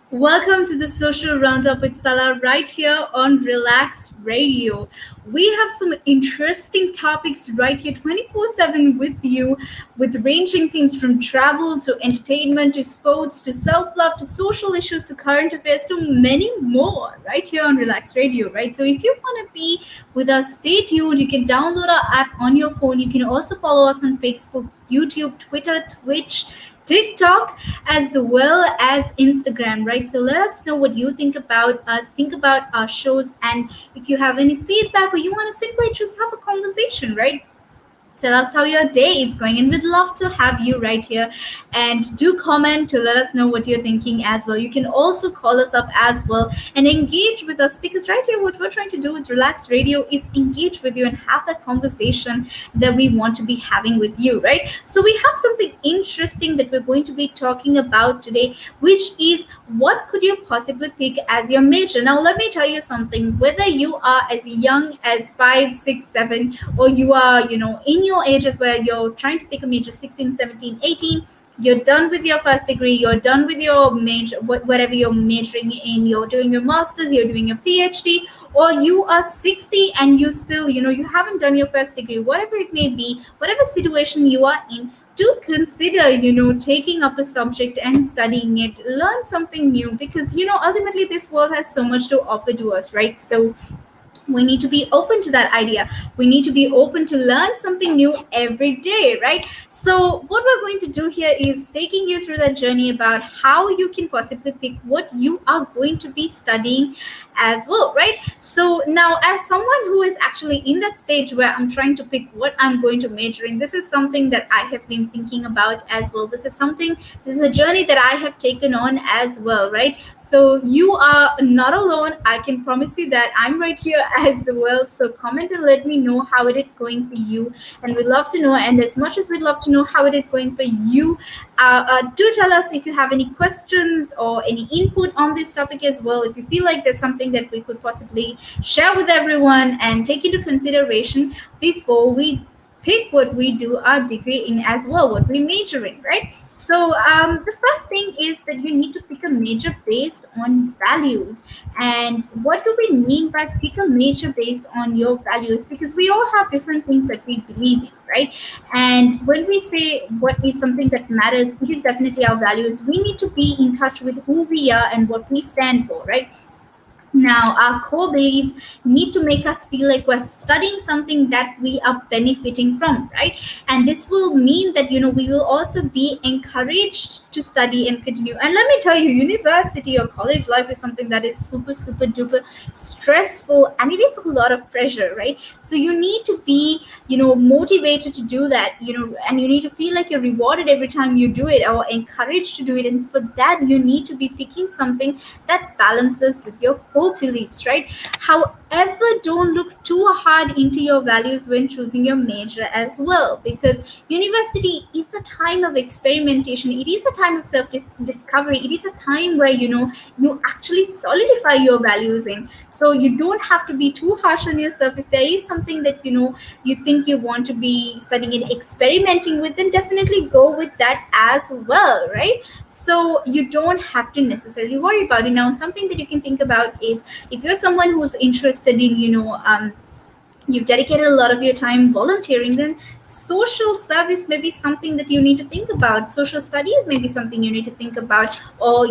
Welcome to the social roundup with Sala right here on Relax Radio. We have some interesting topics right here 24/7 with you, with ranging things from travel to entertainment to sports to self love to social issues to current affairs to many more right here on Relax Radio, right? So if you want to be with us, stay tuned. You can download our app on your phone. You can also follow us on Facebook, YouTube, Twitter, Twitch, TikTok, as well as Instagram, right? So let us know what you think about us, think about our shows, and if you have any feedback or you want to simply just have a conversation, right? Tell us how your day is going, and we'd love to have you right here. And do comment to let us know what you're thinking as well. You can also call us up as well and engage with us, because right here, what we're trying to do with Relax Radio is engage with you and have that conversation that we want to be having with you, right? So, we have something interesting that we're going to be talking about today, which is what could you possibly pick as your major. Now, let me tell you something, whether you are as young as 5, 6, 7, or you are, in your ages where you're trying to pick a major 16, 17, 18, you're done with your first degree, you're done with your major, whatever you're majoring in, you're doing your master's, you're doing your PhD, or you are 60 and you still, you haven't done your first degree, whatever it may be, whatever situation you are in, do consider, taking up a subject and studying it, learn something new, because, ultimately this world has so much to offer to us, right? So we need to be open to that idea. We need to be open to learn something new every day, right? So what we're going to do here is taking you through that journey about how you can possibly pick what you are going to be studying as well, right? So now, as someone who is actually in that stage where I'm trying to pick what I'm going to major in, this is something that I have been thinking about as well. This is a journey that I have taken on as well, right? So you are not alone. I can promise you that I'm right here as well. So comment and let me know how it is going for you. And we'd love to know. And as much as we'd love to know how it is going for you, do tell us if you have any questions or any input on this topic as well. If you feel like there's something that we could possibly share with everyone and take into consideration before we pick what we do our degree in as well, what we major in, right? So the first thing is that you need to pick a major based on values. And what do we mean by pick a major based on your values? Because we all have different things that we believe in, right? And when we say what is something that matters, it is definitely our values. We need to be in touch with who we are and what we stand for, right? Now, our core beliefs need to make us feel like we're studying something that we are benefiting from, right? And this will mean that, we will also be encouraged to study and continue. And let me tell you, university or college life is something that is super, super duper stressful, and it is a lot of pressure, right? So you need to be, motivated to do that, and you need to feel like you're rewarded every time you do it or encouraged to do it. And for that, you need to be picking something that balances with your core beliefs, right? However, don't look too hard into your values when choosing your major as well, because university is a time of experimentation. It is a time of self-discovery. It is a time where, you actually solidify your values in. So you don't have to be too harsh on yourself. If there is something that, you think you want to be studying and experimenting with, then definitely go with that as well, right? So you don't have to necessarily worry about it. Now, something that you can think about is, if you're someone who's interested in, you've dedicated a lot of your time volunteering, then social service may be something that you need to think about. Social studies may be something you need to think about, or,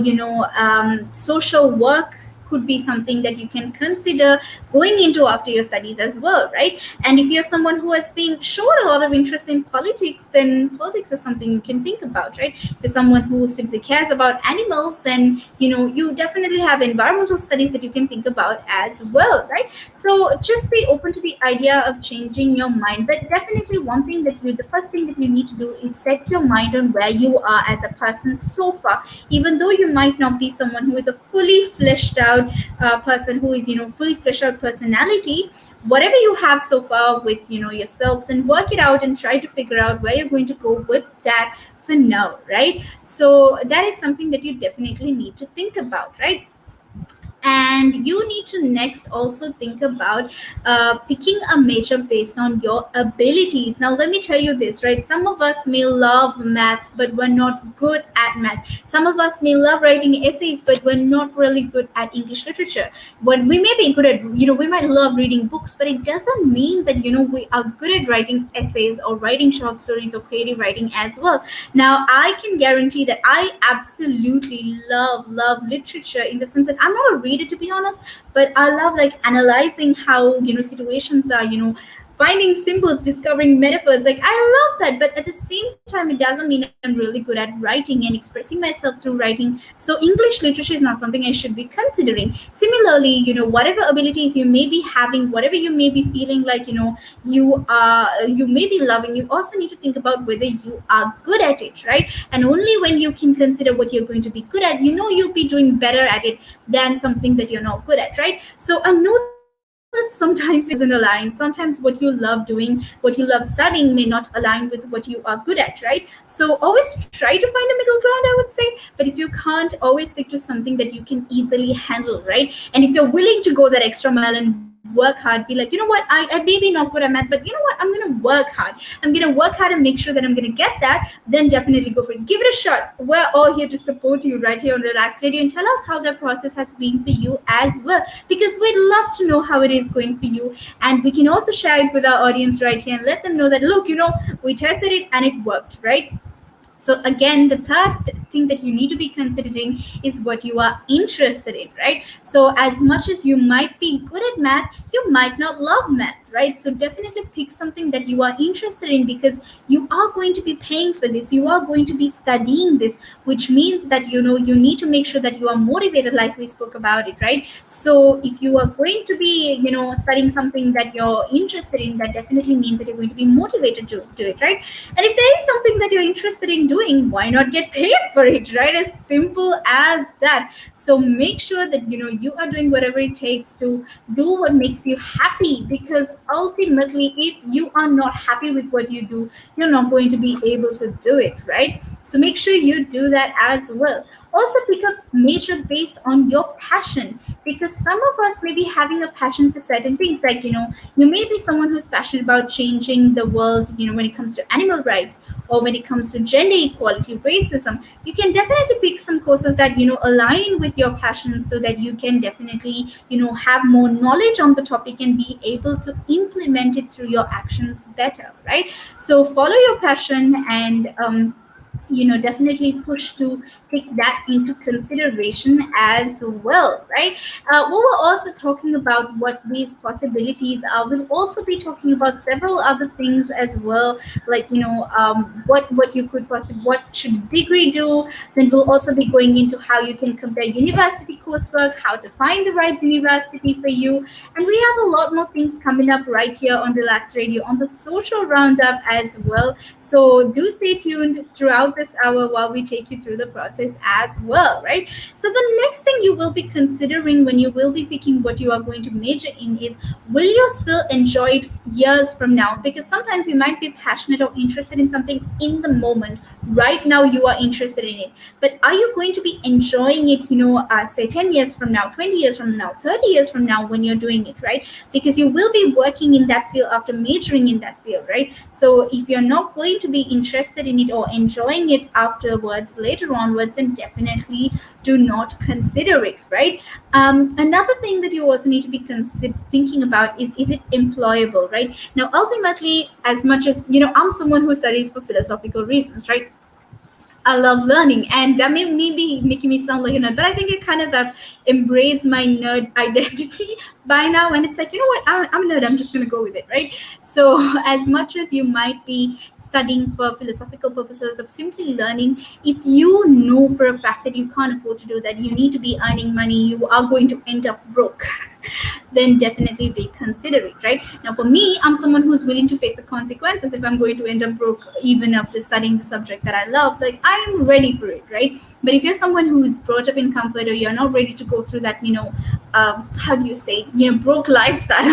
social work could be something that you can consider going into after your studies as well, right? And if you're someone who has been shown a lot of interest in politics, then politics is something you can think about, right? If you're someone who simply cares about animals, then, you definitely have environmental studies that you can think about as well, right? So just be open to the idea of changing your mind. But definitely the first thing that you need to do is set your mind on where you are as a person so far. Even though you might not be someone who is a fully fleshed out person, who is, fully fleshed out personality, whatever you have so far with, yourself, then work it out and try to figure out where you're going to go with that for now, right? So that is something that you definitely need to think about, right? And you need to next also think about picking a major based on your abilities. Now let me tell you this, right? Some of us may love math but we're not good at math. Some of us may love writing essays but we're not really good at English literature. When we may be good at, we might love reading books, but it doesn't mean that we are good at writing essays or writing short stories or creative writing as well. Now I can guarantee that I absolutely love literature, in the sense that I'm not a reader, to be honest, but I love like analyzing how situations are, finding symbols, discovering metaphors. Like I love that, but at the same time, it doesn't mean I'm really good at writing and expressing myself through writing. So English literature is not something I should be considering. Similarly, whatever abilities you may be having, whatever you may be feeling like, you may be loving, you also need to think about whether you are good at it, right? And only when you can consider what you're going to be good at, you'll be doing better at it than something that you're not good at, right? So I know that sometimes it doesn't align. Sometimes what you love doing, what you love studying may not align with what you are good at, right? So always try to find a middle ground, I would say. But if you can't, always stick to something that you can easily handle, right? And if you're willing to go that extra mile and work hard, be like, what, I may be not good at math, but you know what, I'm gonna work hard. I'm gonna work hard and make sure that I'm gonna get that. Then definitely go for it. Give it a shot. We're all here to support you right here on Relax Radio, and tell us how that process has been for you as well, because we'd love to know how it is going for you. And we can also share it with our audience right here and let them know that, look, we tested it and it worked, right? So again, the third thing that you need to be considering is what you are interested in, right? So as much as you might be good at math, you might not love math, right? So definitely pick something that you are interested in, because you are going to be paying for this, you are going to be studying this, which means that you need to make sure that you are motivated, like we spoke about it, right? So if you are going to be studying something that you're interested in, that definitely means that you're going to be motivated to do it, right? And if there is something that you're interested in doing, why not get paid for it, right? As simple as that. So make sure that you are doing whatever it takes to do what makes you happy, because ultimately if you are not happy with what you do, you're not going to be able to do it, right? So make sure you do that as well. Also pick up major based on your passion, because some of us may be having a passion for certain things, like you may be someone who's passionate about changing the world, when it comes to animal rights, or when it comes to gender equality, racism. You can definitely pick some courses that align with your passions, so that you can definitely have more knowledge on the topic and be able to implement it through your actions better, right? So follow your passion, and definitely push to take that into consideration as well, right? We were also talking about what these possibilities are. We'll also be talking about several other things as well, like what you could possibly, what should degree do. Then we'll also be going into how you can compare university coursework, how to find the right university for you, and we have a lot more things coming up right here on Relax Radio on the social roundup as well. So do stay tuned throughout this hour while we take you through the process as well, right? So the next thing you will be considering when you will be picking what you are going to major in is, will you still enjoy it years from now? Because sometimes you might be passionate or interested in something in the moment. Right now you are interested in it, but are you going to be enjoying it, say 10 years from now, 20 years from now, 30 years from now when you're doing it, right? Because you will be working in that field after majoring in that field, right? So if you're not going to be interested in it or enjoying it afterwards, later onwards, then definitely do not consider it, right? Another thing that you also need to be thinking about is it employable, right? Now ultimately, as much as I'm someone who studies for philosophical reasons, right? I love learning, and that may be making me sound like a nerd, but I think it kind of have embraced my nerd identity by now. And it's like, what, I'm a nerd, I'm just going to go with it, right? So, as much as you might be studying for philosophical purposes of simply learning, if you know for a fact that you can't afford to do that, you need to be earning money, you are going to end up broke. Then definitely be considerate, right? Now, for me, I'm someone who's willing to face the consequences if I'm going to end up broke, even after studying the subject that I love. Like, I'm ready for it, right? But if you're someone who's brought up in comfort, or you're not ready to go through that, how do you say, broke lifestyle,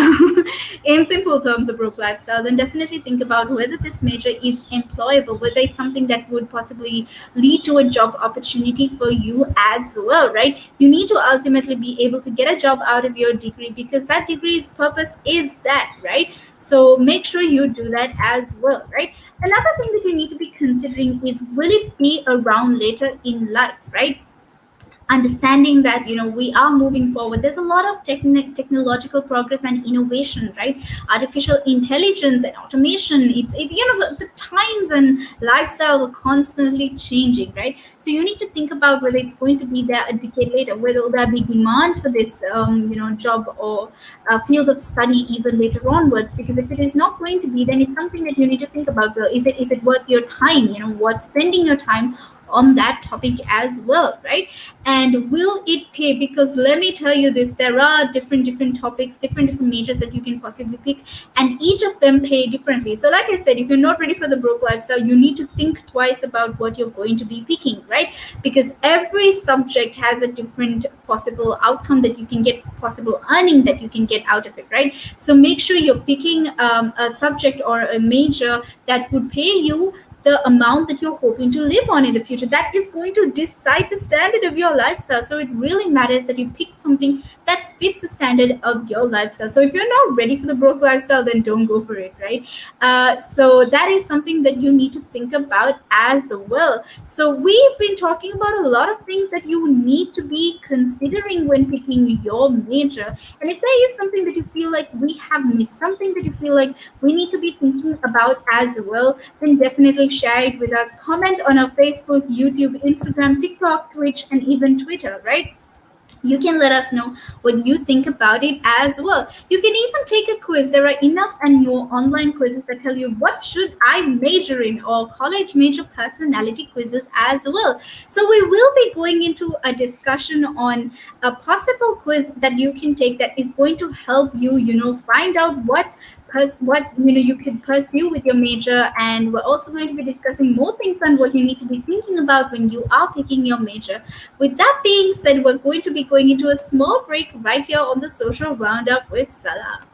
in simple terms, a broke lifestyle, then definitely think about whether this major is employable, whether it's something that would possibly lead to a job opportunity for you as well, right? You need to ultimately be able to get a job out of your degree, because that degree's purpose is that, right? So make sure you do that as well, right? Another thing that you need to be considering is, will it be around later in life, right? Understanding that we are moving forward, there's a lot of technological progress and innovation, right? Artificial intelligence and automation, the times and lifestyles are constantly changing, right? So you need to think about whether it's going to be there a decade later, whether there be demand for this job or field of study even later onwards, because if it is not going to be, then it's something that you need to think about. Well, is it worth your time? What spending your time on that topic as well, right? And will it pay? Because let me tell you this, there are different topics, different majors that you can possibly pick, and each of them pay differently. So like I said, if you're not ready for the broke lifestyle, you need to think twice about what you're going to be picking, right? Because every subject has a different possible outcome that you can get, possible earning that you can get out of it, right? So make sure you're picking a subject or a major that would pay you the amount that you're hoping to live on in the future. That is going to decide the standard of your lifestyle. So it really matters that you pick something that fits the standard of your lifestyle. So if you're not ready for the broke lifestyle, then don't go for it, right? So that is something that you need to think about as well. So we've been talking about a lot of things that you need to be considering when picking your major. And if there is something that you feel like we have missed, something that you feel like we need to be thinking about as well, then definitely share it with us. Comment on our Facebook, YouTube, Instagram, TikTok, Twitch, and even Twitter, right? You can let us know what you think about it as well. You can even take a quiz. There are enough and more online quizzes that tell you what should I major in, or college major personality quizzes as well. So we will be going into a discussion on a possible quiz that you can take that is going to help you, find out what you can pursue with your major. And we're also going to be discussing more things on what you need to be thinking about when you are picking your major. With that being said, we're going to be going into a small break right here on the Social Roundup with Sala.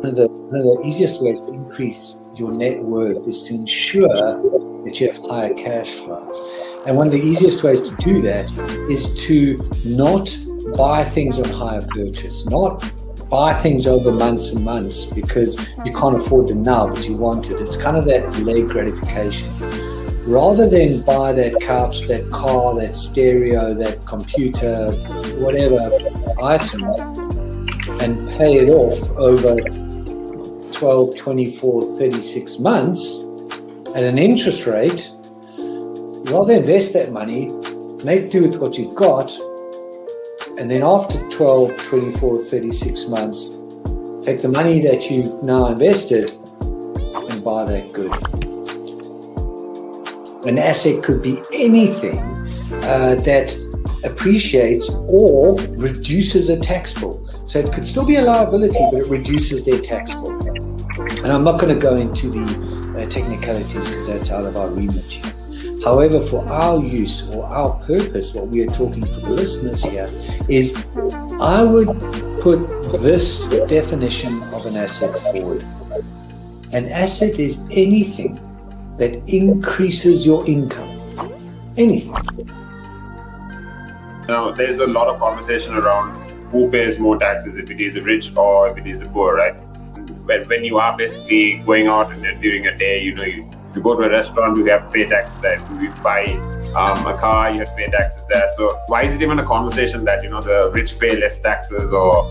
One of the easiest ways to increase your net worth is to ensure that you have higher cash flows. And one of the easiest ways to do that is to not buy things on hire purchase, not buy things over months and months because you can't afford them now, but you want it. It's kind of that delayed gratification. Rather than buy that couch, that car, that stereo, that computer, whatever item, and pay it off over 12, 24, 36 months at an interest rate, rather invest that money, make do with what you've got, and then after 12, 24, 36 months, take the money that you've now invested and buy that good. An asset could be anything that appreciates or reduces a tax bill. So it could still be a liability, but it reduces their tax bill. And I'm not going to go into the technicalities because that's out of our remit here. However, for our use or our purpose, what we are talking for the listeners here is, I would put this definition of an asset forward. An asset is anything that increases your income. Anything. Now, there's a lot of conversation around who pays more taxes, if it is the rich or if it is the poor, right? When you are basically going out and during a day, if you go to a restaurant, you have to pay taxes there. If you buy a car, you have to pay taxes there. So why is it even a conversation that, the rich pay less taxes or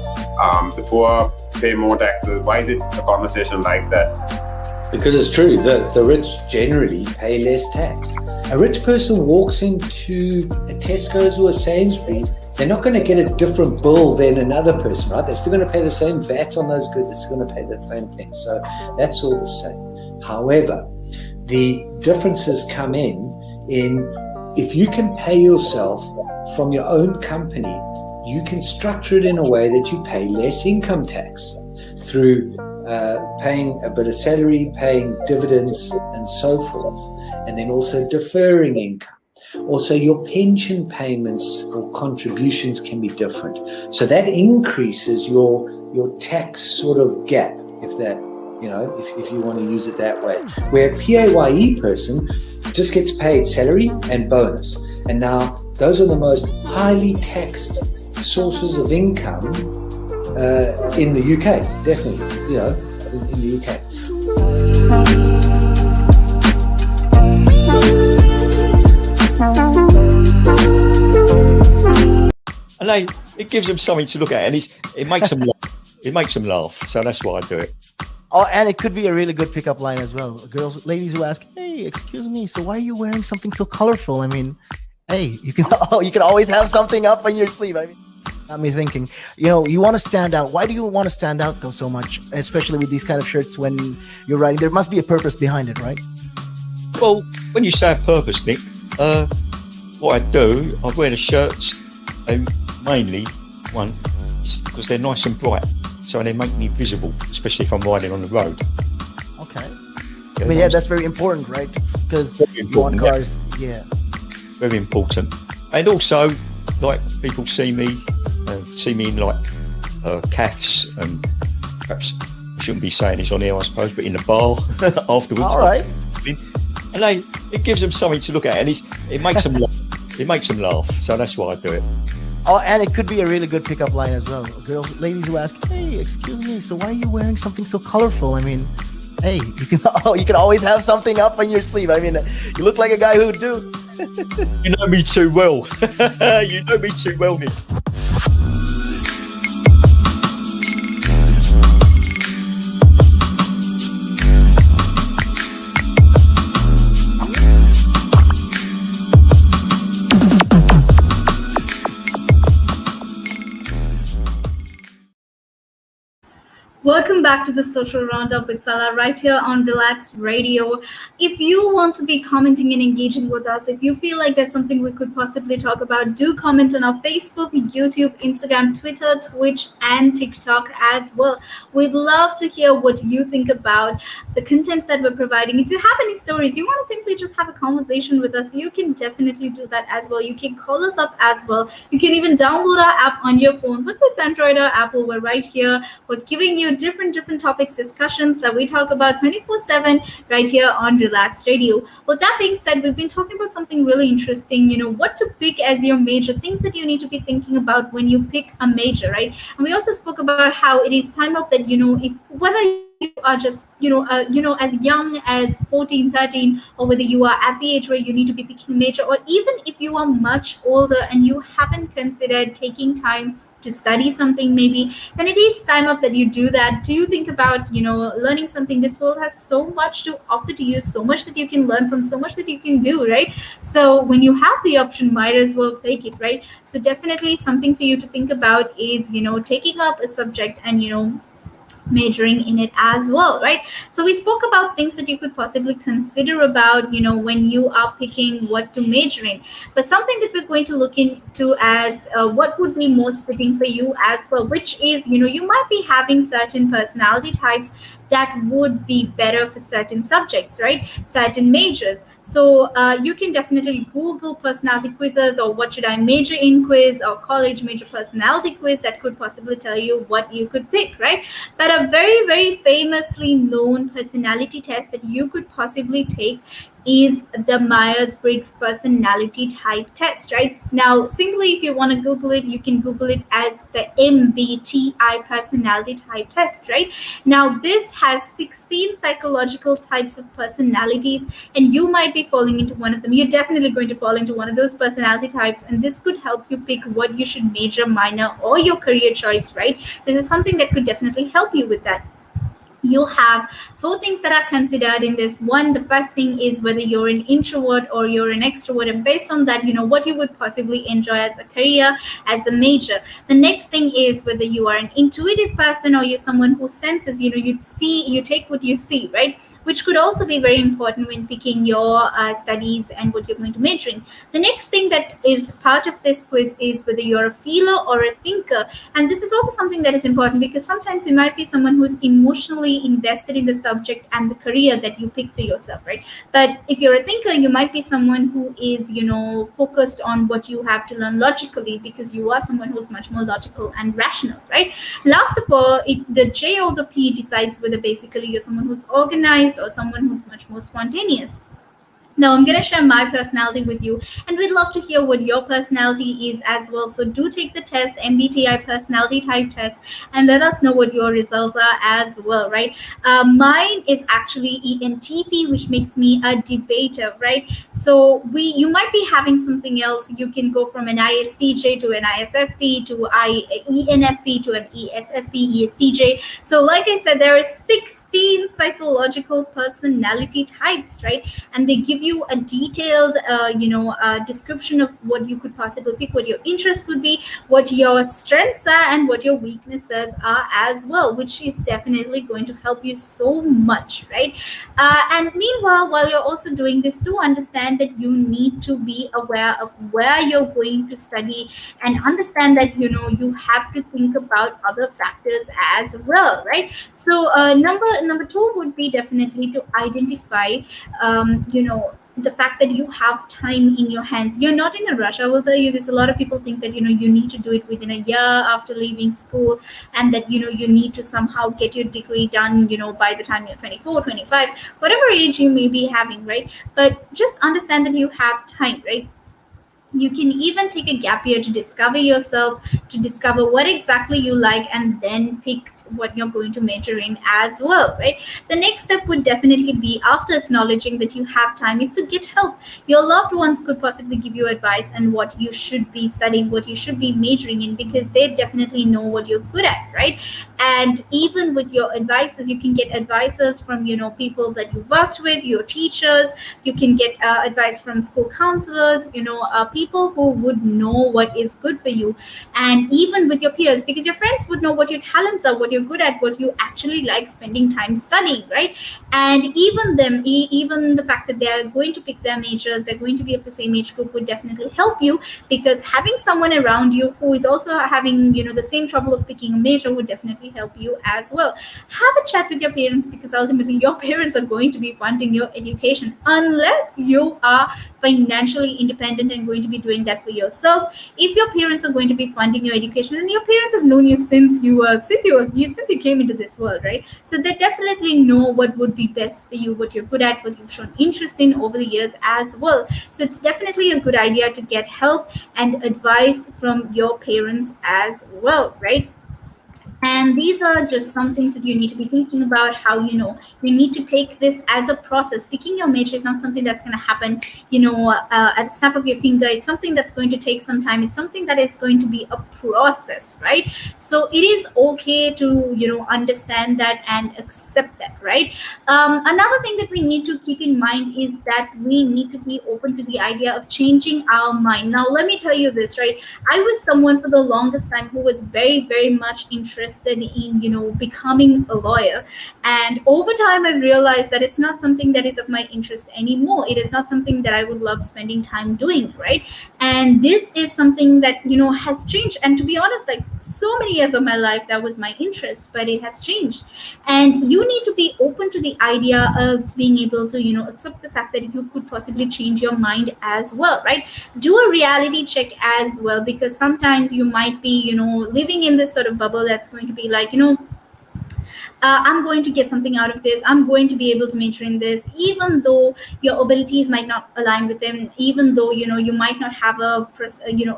the poor pay more taxes? Why is it a conversation like that? Because it's true, the rich generally pay less tax. A rich person walks into a Tesco's or a Sainsbury's, they're not going to get a different bill than another person, right? They're still going to pay the same VAT on those goods. They're still going to pay the same thing. So that's all the same. However, the differences come in if you can pay yourself from your own company, you can structure it in a way that you pay less income tax through paying a bit of salary, paying dividends, and so forth, and then also deferring income. Also, your pension payments or contributions can be different. So that increases your tax sort of gap, if that, if you want to use it that way. Where a PAYE person just gets paid salary and bonus. And now those are the most highly taxed sources of income in the UK, definitely, in the UK. And it gives them something to look at, and it makes them laugh. It makes them laugh. So that's why I do it. Oh, and it could be a really good pickup line as well. Ladies who ask, "Hey, excuse me, so why are you wearing something so colorful?" I mean, hey, you can always have something up on your sleeve. I mean, got me thinking. You want to stand out. Why do you want to stand out though so much, especially with these kind of shirts when you're riding? There must be a purpose behind it, right? Well, when you say a purpose, Nick, what I do, I wear the shirts mainly because they're nice and bright, so they make me visible, especially if I'm riding on the road. Okay. That's very important, right? Because you want cars, very important. And also, like, people see me in like calves, and perhaps I shouldn't be saying this on air, I suppose, but in the bar afterwards. All right. And it gives them something to look at, and it makes them laugh. It makes them laugh, so that's why I do it. Oh, and it could be a really good pickup line as well. Ladies who ask, "Hey, excuse me, so why are you wearing something so colorful?" I mean, hey, you can always have something up on your sleeve. I mean, you look like a guy who would do. You know me too well. You know me too well, Nick. Welcome back to the Social Roundup with Sala right here on Relaks Radio. If you want to be commenting and engaging with us, if you feel like there's something we could possibly talk about, do comment on our Facebook, YouTube, Instagram, Twitter, Twitch, and TikTok as well. We'd love to hear what you think about the content that we're providing. If you have any stories, you want to simply just have a conversation with us, you can definitely do that as well. You can call us up as well. You can even download our app on your phone, whether it's Android or Apple. We're right here. We're giving you different topics, discussions that we talk about 24/7 right here on Relaks Radio. With that being said, we've been talking about something really interesting, what to pick as your major, things that you need to be thinking about when you pick a major, right? And we also spoke about how it is time up that, if whether you are just, as young as 14, 13, or whether you are at the age where you need to be picking a major, or even if you are much older and you haven't considered taking time to study something maybe, then it is time up that you do that. Do think about, learning something. This world has so much to offer to you, so much that you can learn from, so much that you can do, right? So when you have the option, might as well take it, right? So definitely something for you to think about is, taking up a subject and, majoring in it as well, right? So we spoke about things that you could possibly consider about, when you are picking what to major in. But something that we're going to look into as what would be most fitting for you as well, which is, you might be having certain personality types that would be better for certain subjects, right? Certain majors. So you can definitely Google personality quizzes, or what should I major in quiz, or college major personality quiz that could possibly tell you what you could pick, right? But a very, very famously known personality test that you could possibly take is the Myers-Briggs personality type test, right? Now, simply if you want to Google it, you can Google it as the MBTI personality type test, right? Now, this has 16 psychological types of personalities, and you might be falling into one of them. You're definitely going to fall into one of those personality types, and this could help you pick what you should major, minor, or your career choice, right? This is something that could definitely help you with that. You have 4 things that are considered in this. One, the first thing is whether you're an introvert or you're an extrovert, and based on that, what you would possibly enjoy as a career, as a major. The next thing is whether you are an intuitive person or you're someone who senses, you take what you see, right? which could also be very important when picking your studies and what you're going to major in. The next thing that is part of this quiz is whether you're a feeler or a thinker. And this is also something that is important because sometimes you might be someone who's emotionally invested in the subject and the career that you pick for yourself, right? But if you're a thinker, you might be someone who is, focused on what you have to learn logically because you are someone who's much more logical and rational, right? Last of all, the J or the P decides whether basically you're someone who's organized or someone who's much more spontaneous. Now, I'm going to share my personality with you, and we'd love to hear what your personality is as well. So, do take the test, MBTI personality type test, and let us know what your results are as well, right? Mine is actually ENTP, which makes me a debater, right? So, you might be having something else. You can go from an ISTJ to an ISFP to ENFP to an ESFP, ESTJ. So, like I said, there are 16 psychological personality types, right? And they give you a detailed description of what you could possibly pick, what your interests would be, what your strengths are, and what your weaknesses are as well, which is definitely going to help you so much, right? And meanwhile, while you're also doing this, do understand that you need to be aware of where you're going to study and understand that you have to think about other factors as well, right? So number two would be definitely to identify the fact that you have time in your hands. You're not in a rush. I will tell you this, a lot of people think that you need to do it within a year after leaving school, and that you need to somehow get your degree done by the time you're 24, 25, whatever age you may be having, right? But just understand that you have time, right? You can even take a gap year to discover yourself, to discover what exactly you like, and then pick what you're going to major in as well, right? The next step would definitely be, after acknowledging that you have time, is to get help. Your loved ones could possibly give you advice on what you should be studying, what you should be majoring in, because they definitely know what you're good at, right? And even with your advices, you can get advices from people that you worked with, your teachers. You can get advice from school counselors, people who would know what is good for you, and even with your peers, because your friends would know what your talents are, what you're good at, what you actually like spending time studying, right? And even even the fact that they are going to pick their majors, they're going to be of the same age group, would definitely help you, because having someone around you who is also having the same trouble of picking a major would definitely help you as well. Have a chat with your parents, because ultimately your parents are going to be funding your education, unless you are financially independent and going to be doing that for yourself. If your parents are going to be funding your education, and your parents have known you since you came into this world, right? So they definitely know what would be best for you, what you're good at, what you've shown interest in over the years as well. So it's definitely a good idea to get help and advice from your parents as well, right? And these are just some things that you need to be thinking about, how you need to take this as a process. Picking your major is not something that's going to happen at the snap of your finger. It's something that's going to take some time. It's something that is going to be a process, right? So it is okay to understand that and accept that, right? Another thing that we need to keep in mind is that we need to be open to the idea of changing our mind. Now, let me tell you this, right? I was someone for the longest time who was very, very much interested in becoming a lawyer, and over time I realized that it's not something that is of my interest anymore. It is not something that I would love spending time doing, right? And this is something that has changed, and to be honest, like so many years of my life that was my interest, but it has changed. And you need to be open to the idea of being able to accept the fact that you could possibly change your mind as well, right? Do a reality check as well, because sometimes you might be living in this sort of bubble that's going to be like I'm going to get something out of this. I'm going to be able to major in this, even though your abilities might not align with them, even though you might not have a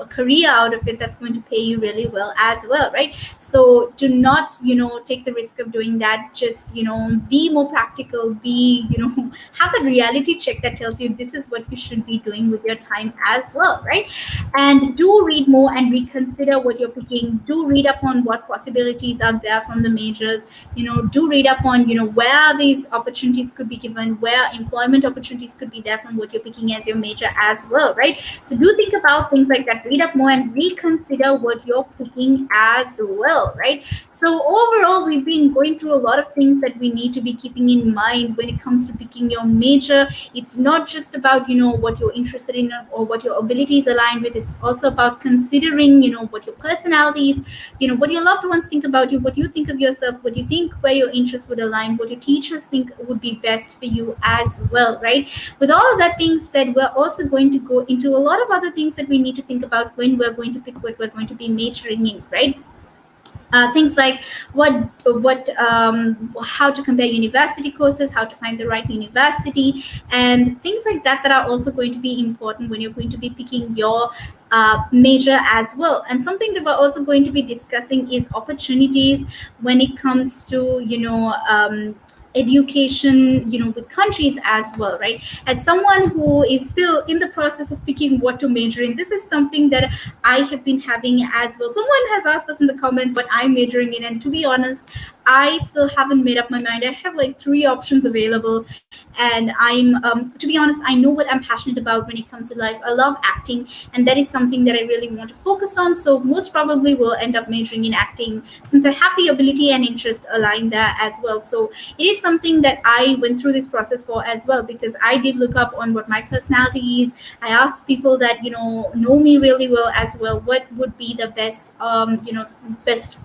career out of it that's going to pay you really well as well, right? So do not take the risk of doing that. Just be more practical. Be have that reality check that tells you this is what you should be doing with your time as well, right? And do read more and reconsider what you're picking. Do read up on what possibilities are there from the majors. do read up on, where these opportunities could be given, where employment opportunities could be there from what you're picking as your major as well, right? So do think about things like that, read up more and reconsider what you're picking as well, right? So overall, we've been going through a lot of things that we need to be keeping in mind when it comes to picking your major. It's not just about, what you're interested in or what your abilities align with. It's also about considering, what your personality is, what your loved ones think about you, what you think of yourself, what you think where your interests would align, what your teachers think would be best for you as well, right? With all of that being said, we're also going to go into a lot of other things that we need to think about when we're going to pick what we're going to be majoring in, right? Things like how to compare university courses, how to find the right university, and things like that are also going to be important when you're going to be picking your major as well. And something that we're also going to be discussing is opportunities when it comes to education, with countries as well, right? As someone who is still in the process of picking what to major in, this is something that I have been having as well. Someone has asked us in the comments what I'm majoring in, and to be honest, I still haven't made up my mind. I have like 3 options available, and to be honest, I know what I'm passionate about when it comes to life. I love acting, and that is something that I really want to focus on. So most probably will end up majoring in acting, since I have the ability and interest aligned there as well. So it is something that I went through this process for as well, because I did look up on what my personality is. I asked people that know me really well as well, what would be the best best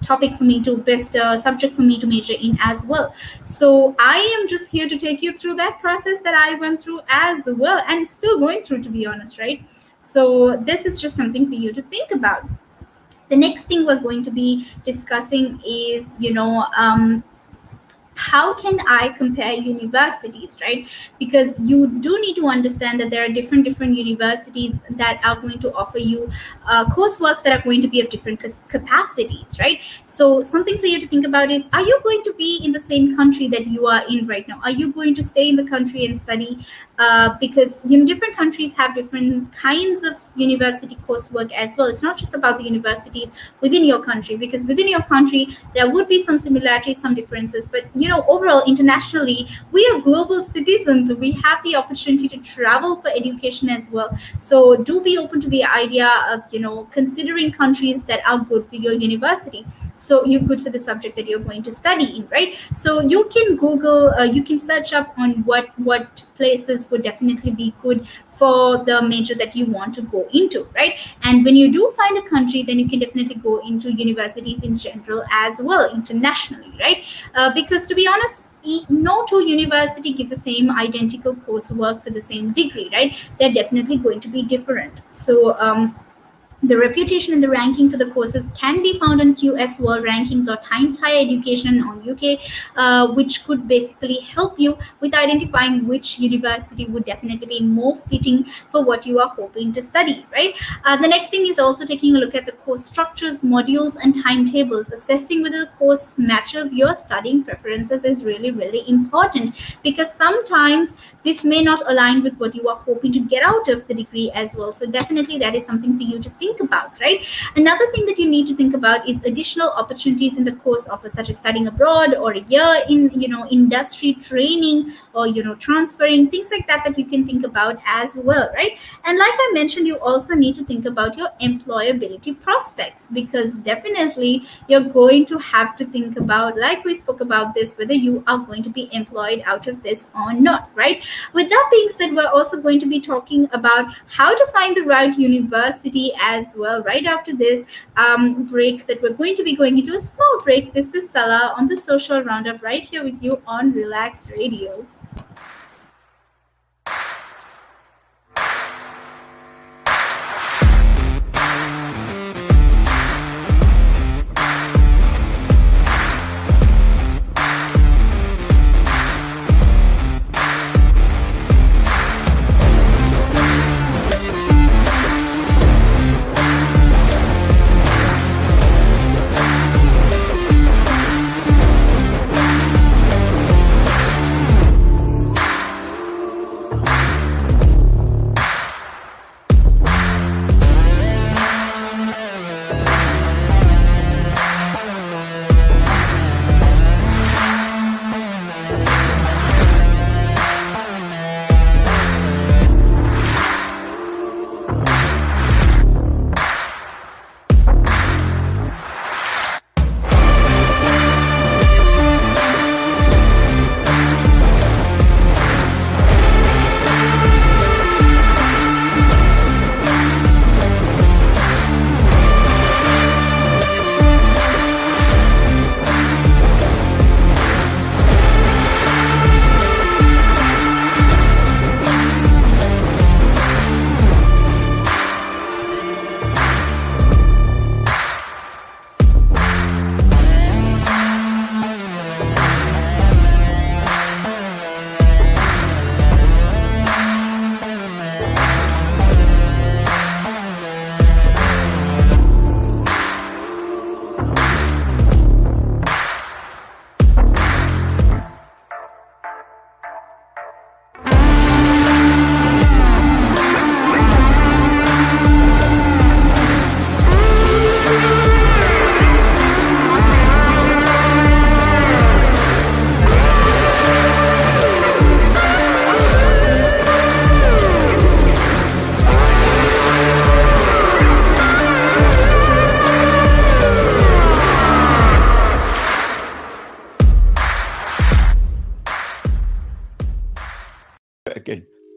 topic for me to best subject for me to major in as well. So I am just here to take you through that process that I went through as well, and still going through, to be honest, right? So this is just something for you to think about. The next thing we're going to be discussing is how can I compare universities, right? Because you do need to understand that there are different universities that are going to offer you courseworks that are going to be of different capacities, right? So something for you to think about is, are you going to be in the same country that you are in right now? Are you going to stay in the country and study? Because different countries have different kinds of university coursework as well. It's not just about the universities within your country, because within your country there would be some similarities, some differences, but overall, internationally, we are global citizens. We have the opportunity to travel for education as well. So do be open to the idea of considering countries that are good for your university, so you're good for the subject that you're going to study in, right? So you can Google, you can search up on what places would definitely be good for the major that you want to go into, right? And when you do find a country, then you can definitely go into universities in general as well, internationally, right? Because to be honest, no two university gives the same identical coursework for the same degree, right? They're definitely going to be different. So the reputation and the ranking for the courses can be found on QS World Rankings or Times Higher Education on UK, which could basically help you with identifying which university would definitely be more fitting for what you are hoping to study, right? The next thing is also taking a look at the course structures, modules, and timetables. Assessing whether the course matches your studying preferences is really, really important, because sometimes this may not align with what you are hoping to get out of the degree as well. So definitely that is something for you to think about, right? Another thing that you need to think about is additional opportunities in the course offers, such as studying abroad or a year in industry training, or transferring, things like that you can think about as well, right? And like I mentioned, you also need to think about your employability prospects, because definitely you're going to have to think about, like we spoke about this, whether you are going to be employed out of this or not, right? With that being said, we're also going to be talking about how to find the right university as well right after this break that we're going to be going into. A small break. This is Sala on the Social Roundup right here with you on Relaks Radio.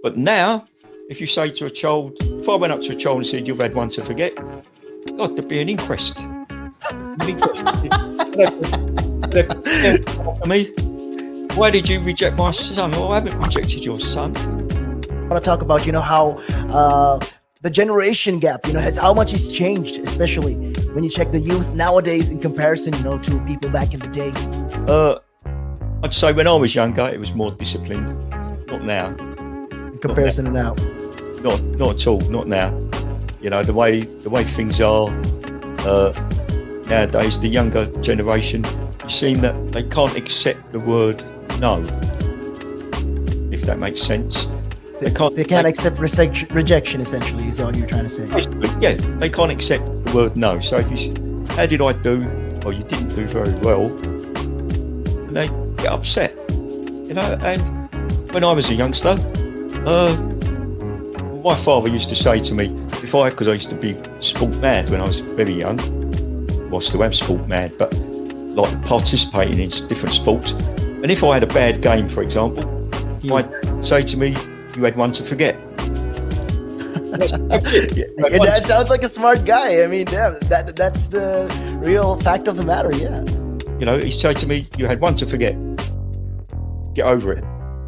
But now, if you say to a child, if I went up to a child and said, you've had one to forget, God, there'd be an inquest. Me, why did you reject my son? Well, I haven't rejected your son. I want to talk about, how the generation gap, how much it's changed, especially when you check the youth nowadays in comparison, to people back in the day. I'd say when I was younger, it was more disciplined. Not now. In comparison to now. Not at all. Not now. The way things are nowadays, the younger generation, you seem that they can't accept the word no. If that makes sense. They can't accept rejection, essentially, is all you're trying to say. Yeah, they can't accept the word no. So if you, how did I do? Or you didn't do very well, and they get upset, And when I was a youngster, my father used to say to me, because I used to be sport mad when I was very young. Well, I still am sport mad, but like participating in different sports. And if I had a bad game, for example, he might say to me, you had one to forget. That's it. Your dad sounds like a smart guy. I mean, yeah, that's the real fact of the matter, yeah. He'd say to me, you had one to forget. Get over it.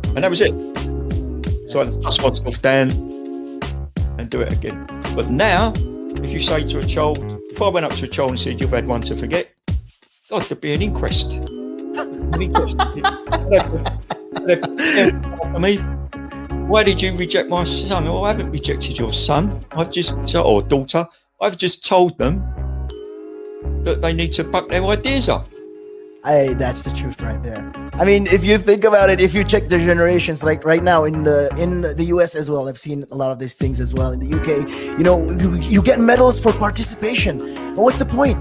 And that was it. So I dust myself down and do it again. But now, if you say to a child, if I went up to a child and said, you've had one to forget, God, there'd be an inquest. An inquest. Me, why did you reject my son? Well, I haven't rejected your son. Or daughter. I've just told them that they need to buck their ideas up. That's the truth right there. I mean, if you think about it, if you check the generations, like right now in the US as well, I've seen a lot of these things as well. In the UK, you get medals for participation. But what's the point?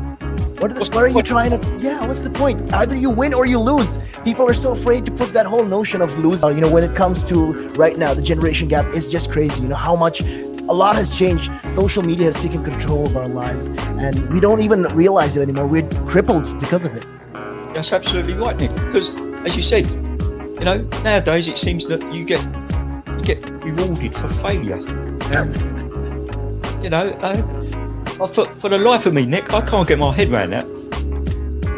What are you trying to? Yeah, what's the point? Either you win or you lose. People are so afraid to put that whole notion of losing. When it comes to right now, the generation gap is just crazy. How much. A lot has changed. Social media has taken control of our lives, and we don't even realize it anymore. We're crippled because of it. That's absolutely right, Nick. Because, as you said, nowadays it seems that you get rewarded for failure. For the life of me, Nick, I can't get my head around that.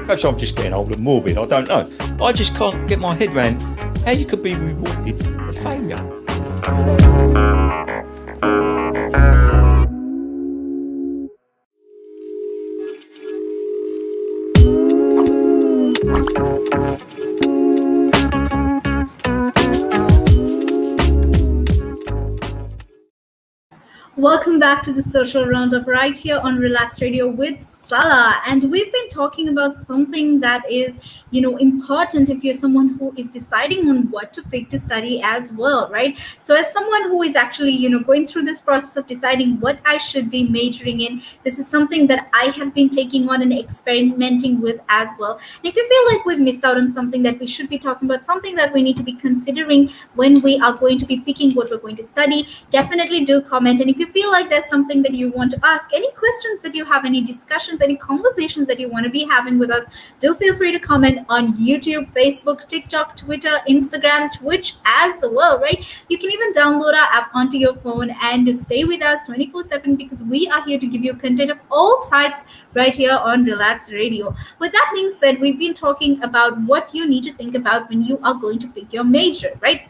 Perhaps I'm just getting old and morbid. I don't know. I just can't get my head around how you could be rewarded for failure. Welcome back to the Social Roundup right here on Relaks Radio with Sala. And we've been talking about something that is, important if you're someone who is deciding on what to pick to study as well, right? So as someone who is actually, going through this process of deciding what I should be majoring in, this is something that I have been taking on and experimenting with as well. And if you feel like we've missed out on something that we should be talking about, something that we need to be considering when we are going to be picking what we're going to study, definitely do comment. And if you feel like there's something that you want to ask, any questions that you have, any discussions, any conversations that you want to be having with us, do feel free to comment on YouTube, Facebook, TikTok, Twitter, Instagram, Twitch as well, right? You can even download our app onto your phone and stay with us 24/7 because we are here to give you content of all types right here on Relaks Radio. With that being said, we've been talking about what you need to think about when you are going to pick your major, right?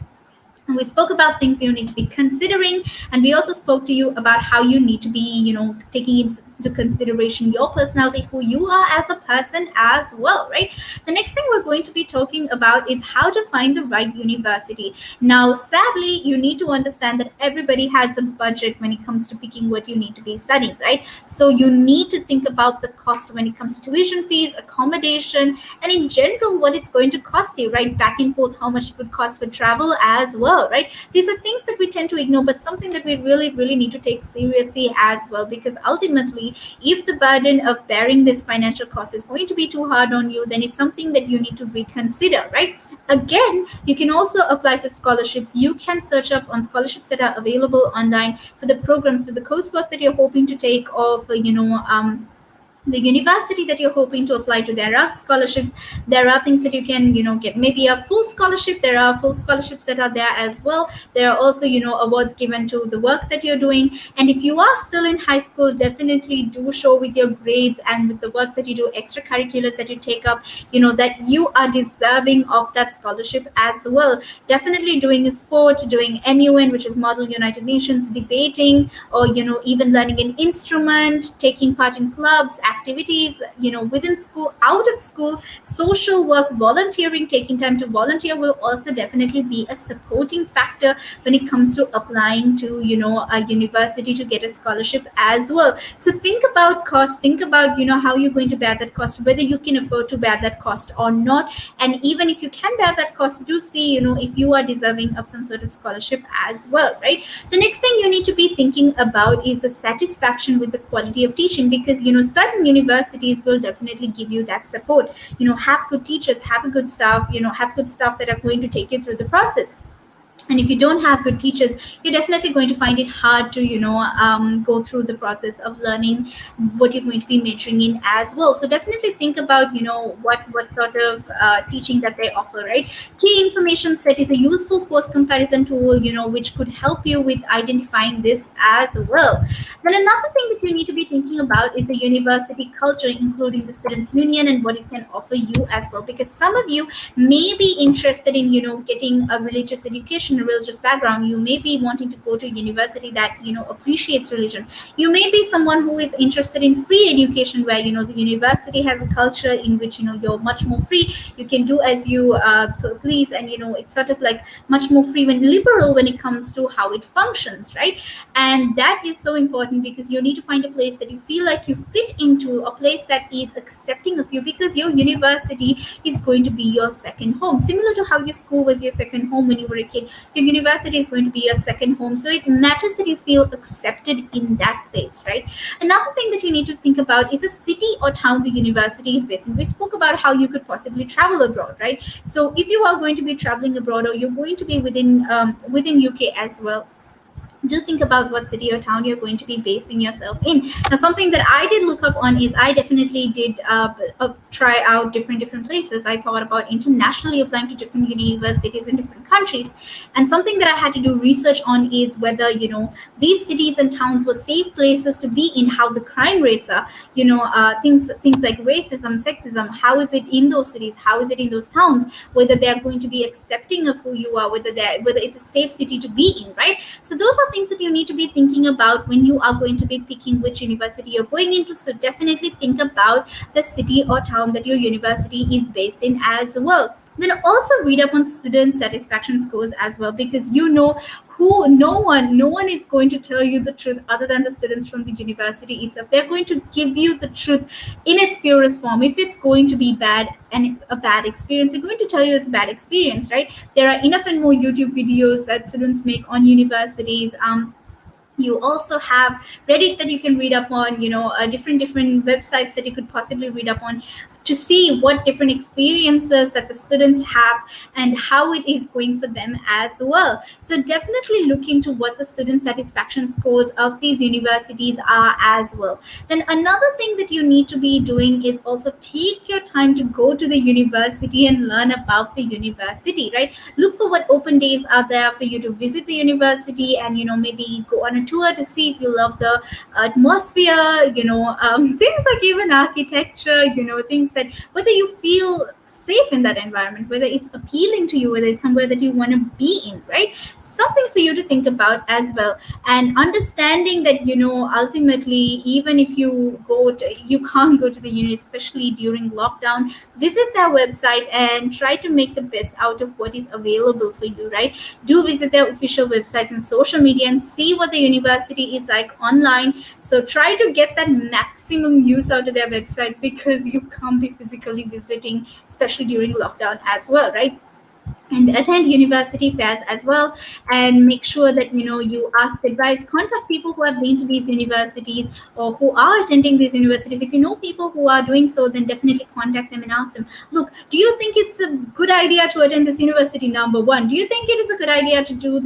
And we spoke about things you need to be considering, and we also spoke to you about how you need to be, taking into consideration your personality, who you are as a person as well, right? The next thing we're going to be talking about is how to find the right university. Now, sadly, you need to understand that everybody has a budget when it comes to picking what you need to be studying, right? So you need to think about the cost when it comes to tuition fees, accommodation, and in general, what it's going to cost you, right? Back and forth, how much it would cost for travel as well. Right? These are things that we tend to ignore, but something that we really, really need to take seriously as well, because ultimately, if the burden of bearing this financial cost is going to be too hard on you, then it's something that you need to reconsider, right? Again, you can also apply for scholarships. You can search up on scholarships that are available online for the program, for the coursework that you're hoping to take, or for, the university that you're hoping to apply to. There are scholarships, there are things that you can get, maybe a full scholarship. There are full scholarships that are there as well. There are also awards given to the work that you're doing. And if you are still in high school, definitely do show with your grades and with the work that you do, extracurriculars that you take up, that you are deserving of that scholarship as well. Definitely doing a sport, doing MUN, which is Model United Nations, debating, or even learning an instrument, taking part in clubs, activities, within school, out of school, social work, volunteering, taking time to volunteer will also definitely be a supporting factor when it comes to applying to a university to get a scholarship as well. So think about cost, think about how you're going to bear that cost, whether you can afford to bear that cost or not. And even if you can bear that cost, do see if you are deserving of some sort of scholarship as well, right? The next thing you need to be thinking about is the satisfaction with the quality of teaching, because certain universities will definitely give you that support. Have good teachers, have a good staff, have good staff that are going to take you through the process. And if you don't have good teachers, you're definitely going to find it hard to go through the process of learning what you're going to be majoring in as well. So definitely think about what sort of teaching that they offer, right? Key information set is a useful course comparison tool, which could help you with identifying this as well. Then another thing that you need to be thinking about is a university culture, including the students union and what it can offer you as well, because some of you may be interested in getting a religious education, a religious background. You may be wanting to go to a university that appreciates religion. You may be someone who is interested in free education, where the university has a culture in which you're much more free, you can do as you please, and it's sort of like much more free and liberal when it comes to how it functions, right? And that is so important, because you need to find a place that you feel like you fit into, a place that is accepting of you, because your university is going to be your second home, similar to how your school was your second home when you were a kid. Your university is going to be your second home, so it matters that you feel accepted in that place, right? Another thing that you need to think about is a city or town the university is based in. We spoke about how you could possibly travel abroad, right? So if you are going to be traveling abroad, or you're going to be within UK as well, do think about what city or town you're going to be basing yourself in. Now, something that I did look up on is, I definitely did try out different places. I thought about internationally applying to different universities in different countries, and something that I had to do research on is whether these cities and towns were safe places to be in, how the crime rates are, things like racism, sexism, how is it in those cities, how is it in those towns, whether they are going to be accepting of who you are, whether it's a safe city to be in, right? So those are things that you need to be thinking about when you are going to be picking which university you're going into. So definitely think about the city or town that your university is based in as well. Then also read up on student satisfaction scores as well, because no one is going to tell you the truth other than the students from the university itself. They're going to give you the truth in its purest form. If it's going to be bad and a bad experience, they're going to tell you it's a bad experience, right? There are enough and more YouTube videos that students make on universities. You also have Reddit that you can read up on, different websites that you could possibly read up on, to see what different experiences that the students have and how it is going for them as well. So definitely look into what the student satisfaction scores of these universities are as well. Then another thing that you need to be doing is also take your time to go to the university and learn about the university, right? Look for what open days are there for you to visit the university, and maybe go on a tour to see if you love the atmosphere, things like even architecture, things that whether you feel safe in that environment, whether it's appealing to you, whether it's somewhere that you want to be in, right? Something for you to think about as well. And understanding that ultimately, even if you can't go to the uni, especially during lockdown, visit their website and try to make the best out of what is available for you, right? Do visit their official websites and social media and see what the university is like online. So try to get that maximum use out of their website, because you can't be physically visiting, especially during lockdown as well, right? and attend university fairs as well, and make sure that you ask advice, contact people who have been to these universities or who are attending these universities. If you know people who are doing so, then definitely contact them and ask them, look, do you think it's a good idea to attend this university? Number one, do you think it is a good idea to do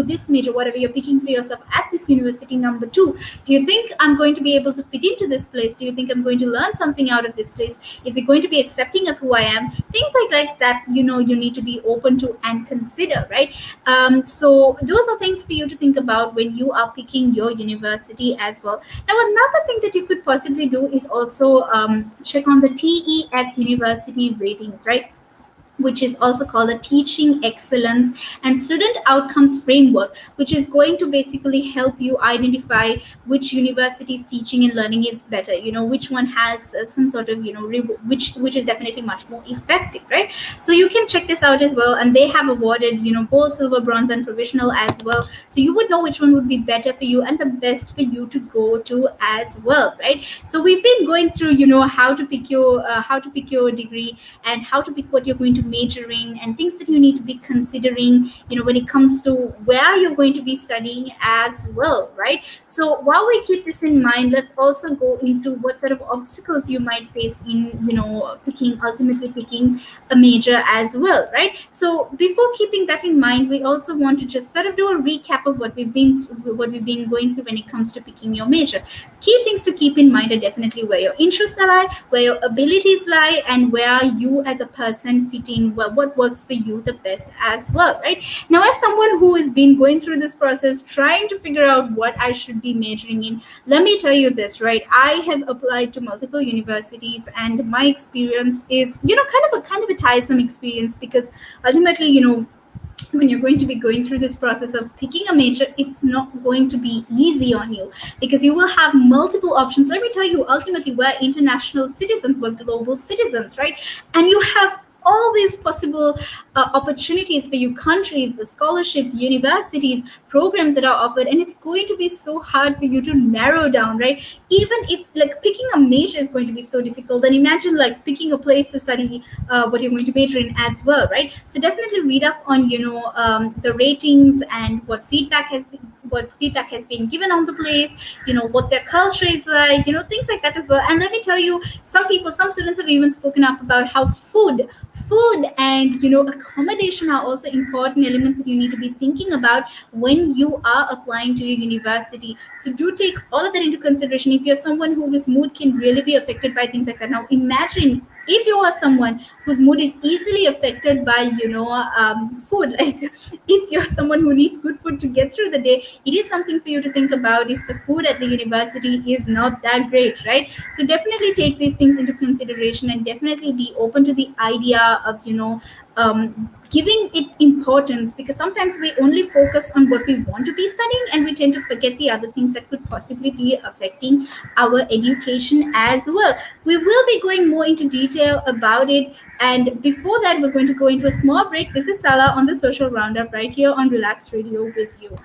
this major, whatever you're picking for yourself at this university? Number two, do you think I'm going to be able to fit into this place? Do you think I'm going to learn something out of this place? Is it going to be accepting of who I am? Things like that, you need to be open to and consider, right? So those are things for you to think about when you are picking your university as well. Now, another thing that you could possibly do is also check on the TEF university ratings, right? Which is also called the Teaching Excellence and Student Outcomes Framework, which is going to basically help you identify which university's teaching and learning is better. Which one has some sort of which is definitely much more effective, right? So you can check this out as well, and they have awarded gold, silver, bronze, and provisional as well. So you would know which one would be better for you and the best for you to go to as well, right? So we've been going through how to pick your degree and how to pick what you're going to majoring and things that you need to be considering when it comes to where you're going to be studying as well, right? So while we keep this in mind, let's also go into what sort of obstacles you might face in ultimately picking a major as well, right? So before keeping that in mind, we also want to just sort of do a recap of what we've been going through when it comes to picking your major. Key things to keep in mind are definitely where your interests lie, where your abilities lie, and where you as a person fit in, what works for you the best as well, right? Now, as someone who has been going through this process trying to figure out what I should be majoring in, let me tell you this, right? I have applied to multiple universities, and my experience is kind of a tiresome experience, because ultimately when you're going to be going through this process of picking a major, it's not going to be easy on you, because you will have multiple options. Let me tell you, ultimately we're international citizens, we're global citizens, right? And you have all these possible opportunities for you, countries, scholarships, universities, programs that are offered, and it's going to be so hard for you to narrow down, right? Even if picking a major is going to be so difficult, then imagine picking a place to study what you're going to major in as well, right? So definitely read up on the ratings and what feedback has been given on the place, what their culture is like, things like that as well. And let me tell you, some students have even spoken up about how food and accommodation are also important elements that you need to be thinking about when you are applying to your university. So do take all of that into consideration. If you're someone whose mood can really be affected by things like that, now imagine if you are someone whose mood is easily affected by food, if you're someone who needs good food to get through the day, it is something for you to think about if the food at the university is not that great, right? So definitely take these things into consideration, and definitely be open to the idea of giving it importance, because sometimes we only focus on what we want to be studying, and we tend to forget the other things that could possibly be affecting our education as well. We will be going more into detail about it, and before that, we're going to go into a small break. This is Sala on the Social Roundup right here on Relax Radio with you.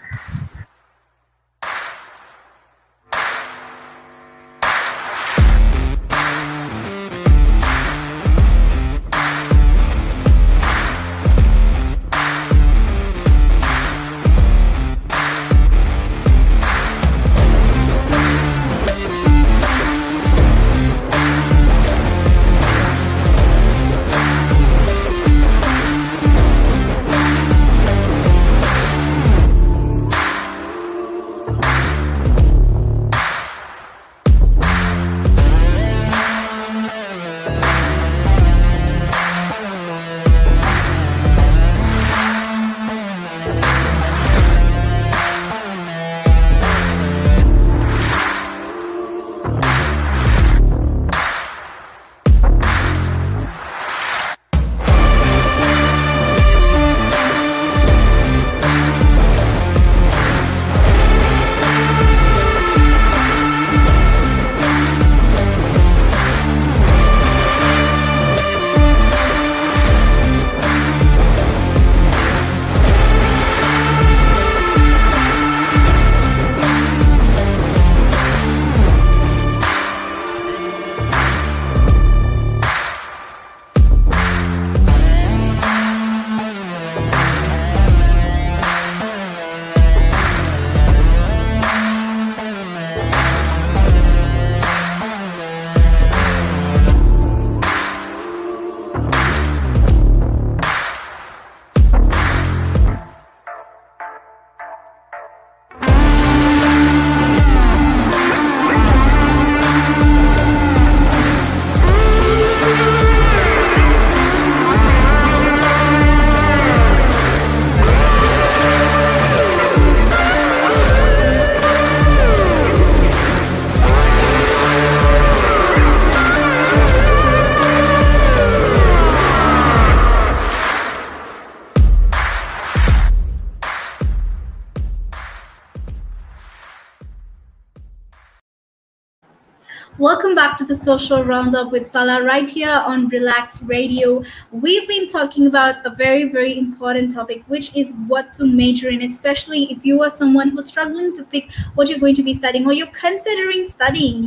Welcome back to the social roundup with Sala right here on Relax Radio. We've been talking about a very, very important topic, which is what to major in, especially if you are someone who's struggling to pick what you're going to be studying, or you're considering studying.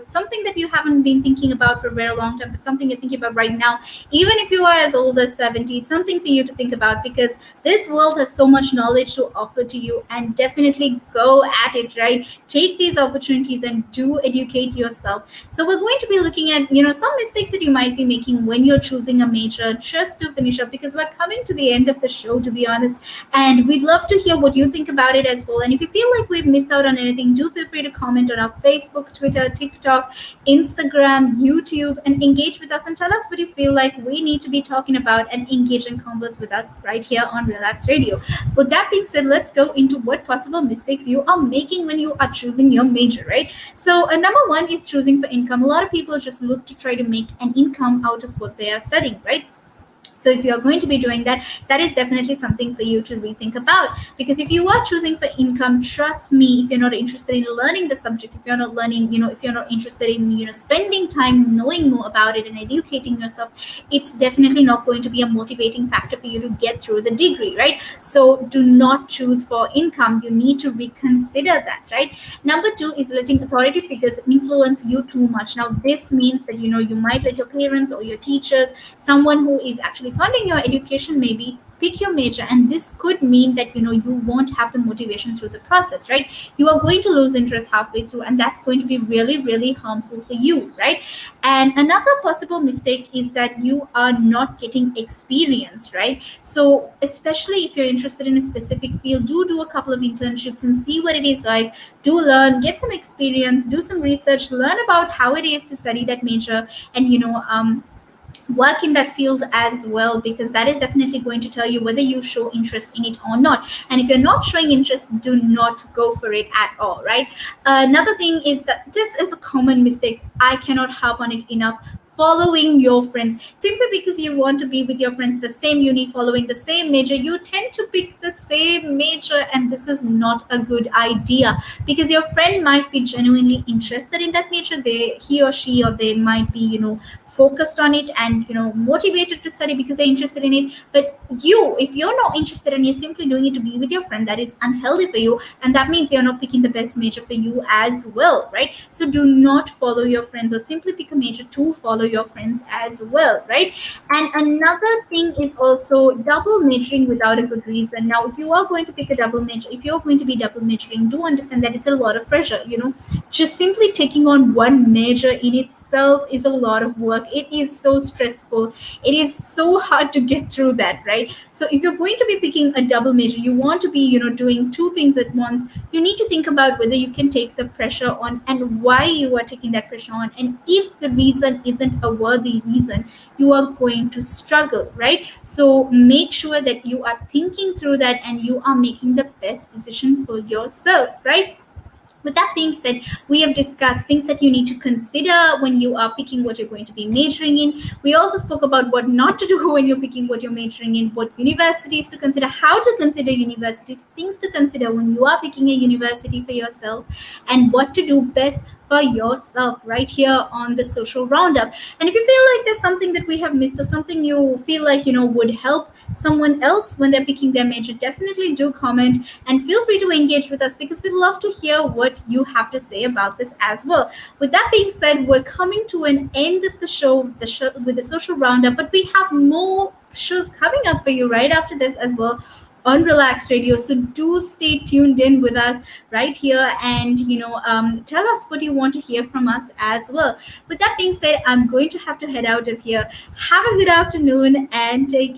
Something that you haven't been thinking about for a very long time, but something you're thinking about right now. Even if you are as old as 70, it's something for you to think about because this world has so much knowledge to offer to you, and definitely go at it, right? Take these opportunities and do educate yourself. So we're going to be looking at some mistakes that you might be making when you're choosing a major, just to finish up, because we're coming to the end of the show, to be honest, and we'd love to hear what you think about it as well. And if you feel like we've missed out on anything, do feel free to comment on our Facebook, Twitter, TikTok, Instagram, YouTube, and engage with us and tell us what you feel like we need to be talking about, and engage and converse with us right here on Relax Radio. With that being said, let's go into what possible mistakes you are making when you are choosing your major, right? So, number one is choosing for income. A lot of people just look to try to make an income out of what they are studying, right? So if you are going to be doing that, that is definitely something for you to rethink about. Because if you are choosing for income, trust me, if you're not interested in learning the subject, if you're not learning, if you're not interested in, spending time knowing more about it and educating yourself, it's definitely not going to be a motivating factor for you to get through the degree, right? So do not choose for income. You need to reconsider that, right? Number two is letting authority figures influence you too much. Now, this means that, you might let your parents or your teachers, someone who is actually funding your education, maybe pick your major, and this could mean that you won't have the motivation through the process, right? You are going to lose interest halfway through, and that's going to be really, really harmful for you, right? And another possible mistake is that you are not getting experience, right? So especially if you're interested in a specific field, do a couple of internships and see what it is like. Do learn, get some experience, do some research, learn about how it is to study that major, and work in that field as well, because that is definitely going to tell you whether you show interest in it or not. And if you're not showing interest, do not go for it at all, right? Another thing is that this is a common mistake. I cannot harp on it enough. Following your friends, simply because you want to be with your friends, the same uni, following the same major, you tend to pick the same major, and this is not a good idea, because your friend might be genuinely interested in that major. He or she, or they might be focused on it and motivated to study because they're interested in it. But if you're not interested and you're simply doing it to be with your friend, that is unhealthy for you, and that means you're not picking the best major for you as well, right? So do not follow your friends, or simply pick a major to follow your friends as well, right? And another thing is also double majoring without a good reason. Now, if you are going to pick a double major, if you're going to be double majoring, do understand that it's a lot of pressure. Just simply taking on one major in itself is a lot of work. It is so stressful. It is so hard to get through that, right? So if you're going to be picking a double major, you want to be doing two things at once, you need to think about whether you can take the pressure on, and why you are taking that pressure on. And if the reason isn't a worthy reason, you are going to struggle, right? So make sure that you are thinking through that and you are making the best decision for yourself, right? With that being said, we have discussed things that you need to consider when you are picking what you're going to be majoring in. We also spoke about what not to do when you're picking what you're majoring in, what universities to consider, how to consider universities, things to consider when you are picking a university for yourself, and what to do best for yourself right here on the social roundup. And if you feel like there's something that we have missed, or something you feel like would help someone else when they're picking their major, definitely do comment and feel free to engage with us, because we'd love to hear what you have to say about this as well. With that being said, we're coming to an end of the show with the social roundup, but we have more shows coming up for you right after this as well on Relax Radio. So do stay tuned in with us right here, and tell us what you want to hear from us as well. With that being said, I'm going to have to head out of here. Have a good afternoon and take care.